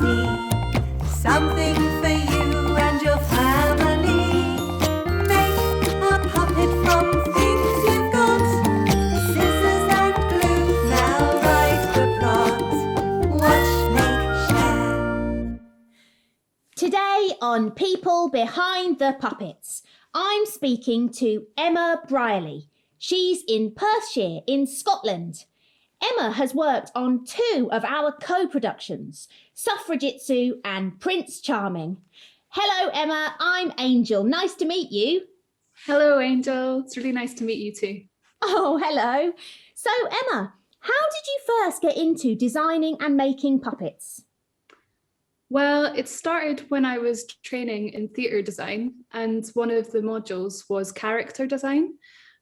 see. Something for you and your family. Make a puppet from things you've got. Scissors and glue, now write the plot. Watch, make, share. Today on People Behind the Puppets, I'm speaking to Emma Brierley. She's in Perthshire in Scotland. Emma has worked on 2 of our co-productions, Suffragitsu and Prince Charming. Hello, Emma. I'm Angel. Nice to meet you. Hello, Angel. It's really nice to meet you too. Oh, hello. So, Emma, how did you first get into designing and making puppets? Well, it started when I was training in theatre design, and one of the modules was character design.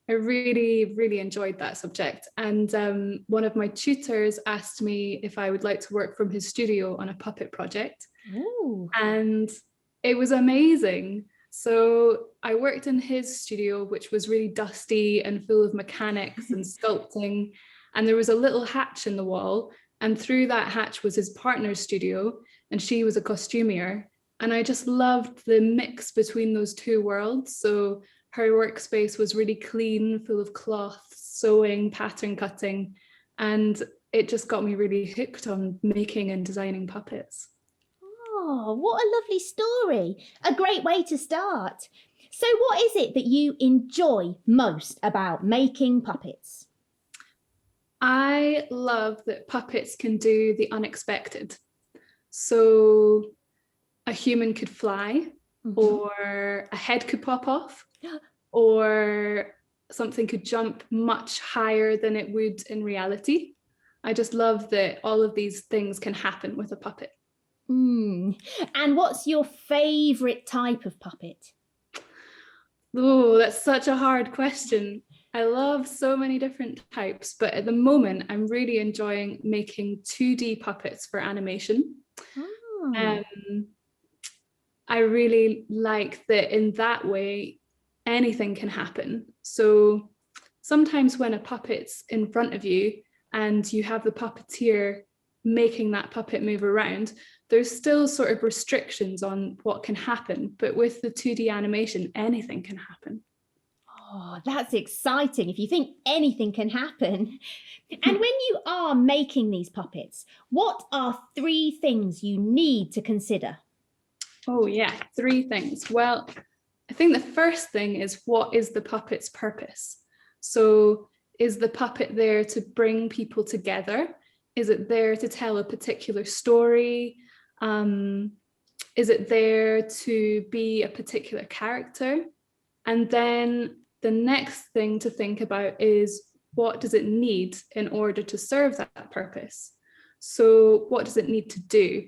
I really enjoyed that subject, and one of my tutors asked me if I would like to work from his studio on a puppet project. Ooh. And it was amazing. So I worked in his studio, which was really dusty and full of mechanics and sculpting, and there was a little hatch in the wall, and through that hatch was his partner's studio, and she was a costumier, and I just loved the mix between those 2 worlds. So her workspace was really clean, full of cloth, sewing, pattern cutting, and it just got me really hooked on making and designing puppets. Oh, what a lovely story. A great way to start. So what is it that you enjoy most about making puppets? I love that puppets can do the unexpected. So a human could fly, or a head could pop off, or something could jump much higher than it would in reality. I just love that all of these things can happen with a puppet. And what's your favourite type of puppet? Oh, that's such a hard question. I love so many different types, but at the moment I'm really enjoying making 2D puppets for animation. I really like that in that way anything can happen. So sometimes when a puppet's in front of you and you have the puppeteer making that puppet move around, there's still sort of restrictions on what can happen, but with the 2D animation, anything can happen. Oh, that's exciting if you think anything can happen. And when you are making these puppets, what are 3 things you need to consider? Oh yeah, 3 things. Well, I think the first thing is, what is the puppet's purpose? So is the puppet there to bring people together? Is it there to tell a particular story? Is it there to be a particular character? And then the next thing to think about is, what does it need in order to serve that purpose? So what does it need to do?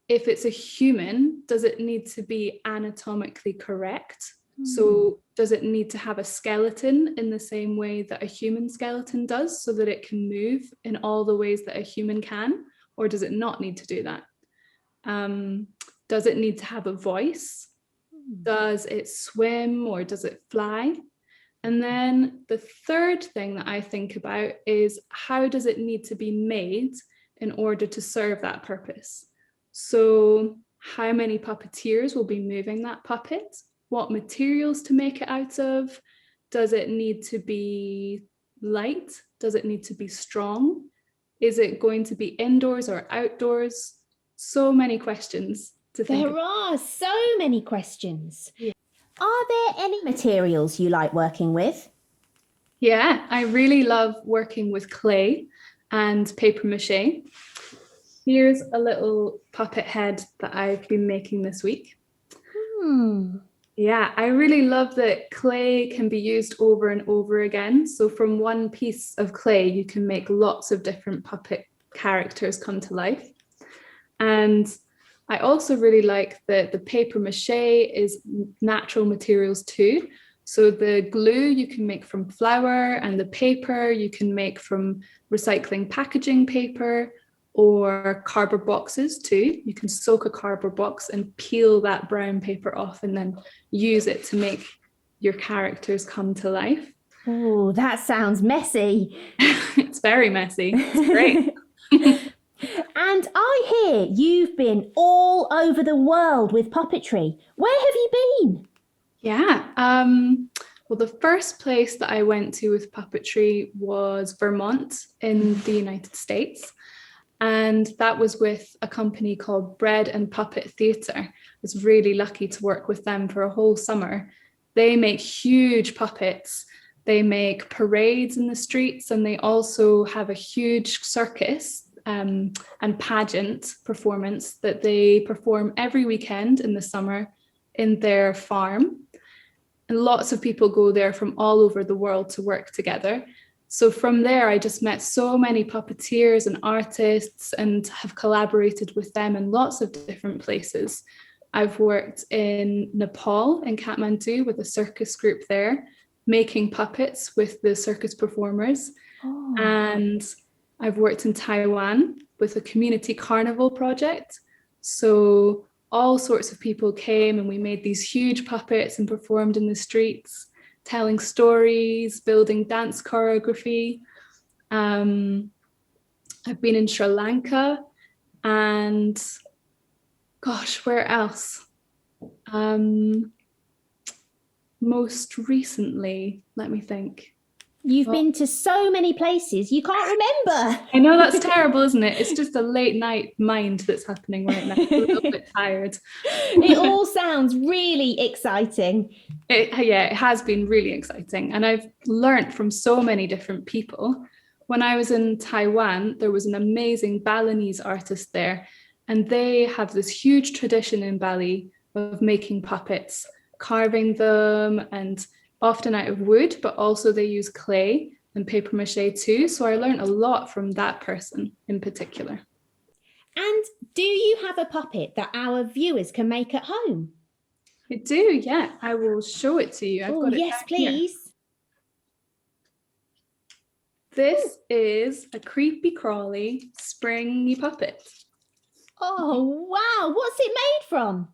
If it's a human, does it need to be anatomically correct? So does it need to have a skeleton in the same way that a human skeleton does, so that it can move in all the ways that a human can? Or does it not need to do that? Does it need to have a voice? Does it swim or does it fly? And then the third thing that I think about is, how does it need to be made in order to serve that purpose? So how many puppeteers will be moving that puppet? What materials to make it out of? Does it need to be light? Does it need to be strong? Is it going to be indoors or outdoors? So many questions to think about. There are so many questions. Yeah. Are there any materials you like working with? Yeah, I really love working with clay and paper mache. Here's a little puppet head that I've been making this week. Yeah, I really love that clay can be used over and over again. So from one piece of clay, you can make lots of different puppet characters come to life. And I also really like that the paper mache is natural materials too. So the glue you can make from flour, and the paper you can make from recycling packaging paper, or cardboard boxes too. You can soak a cardboard box and peel that brown paper off and then use it to make your characters come to life. Oh, that sounds messy. It's very messy. It's great. And I hear you've been all over the world with puppetry. Where have you been? Yeah. Well, the first place that I went to with puppetry was Vermont in the United States. And that was with a company called Bread and Puppet Theatre. I was really lucky to work with them for a whole summer. They make huge puppets. They make parades in the streets, and they also have a huge circus and pageant performance that they perform every weekend in the summer in their farm. And lots of people go there from all over the world to work together. So from there, I just met so many puppeteers and artists and have collaborated with them in lots of different places. I've worked in Nepal, in Kathmandu, with a circus group there, making puppets with the circus performers. Oh. And I've worked in Taiwan with a community carnival project. So all sorts of people came and we made these huge puppets and performed in the streets, telling stories, building dance choreography. I've been in Sri Lanka and gosh, where else? Most recently, let me think. You've been to so many places, you can't remember. I know that's terrible, isn't it? It's just a late night mind that's happening right now. I'm a little bit tired. It all sounds really exciting. It has been really exciting. And I've learned from so many different people. When I was in Taiwan, there was an amazing Balinese artist there. And they have this huge tradition in Bali of making puppets, carving them, and often out of wood, but also they use clay and paper mache too. So I learned a lot from that person in particular. And do you have a puppet that our viewers can make at home? I do, yeah. I will show it to you. I've got it yes, down here. please. This is a creepy crawly springy puppet. Oh, wow. What's it made from?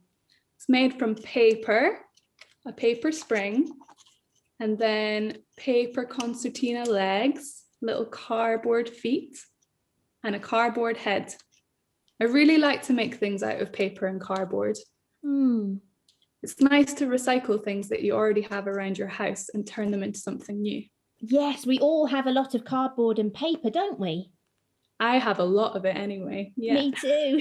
It's made from paper, a paper spring, and then paper concertina legs, little cardboard feet, and a cardboard head. I really like to make things out of paper and cardboard. It's nice to recycle things that you already have around your house and turn them into something new. Yes, we all have a lot of cardboard and paper, don't we? I have a lot of it anyway. Yeah. Me too.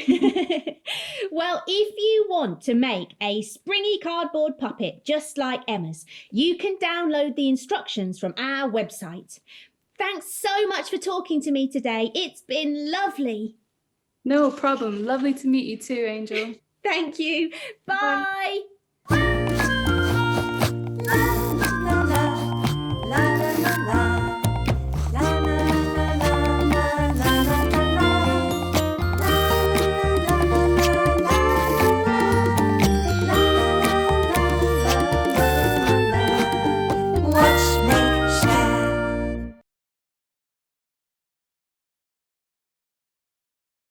Well, if you want to make a springy cardboard puppet just like Emma's, you can download the instructions from our website. Thanks so much for talking to me today. It's been lovely. No problem. Lovely to meet you too, Angel. Thank you. Bye. Bye.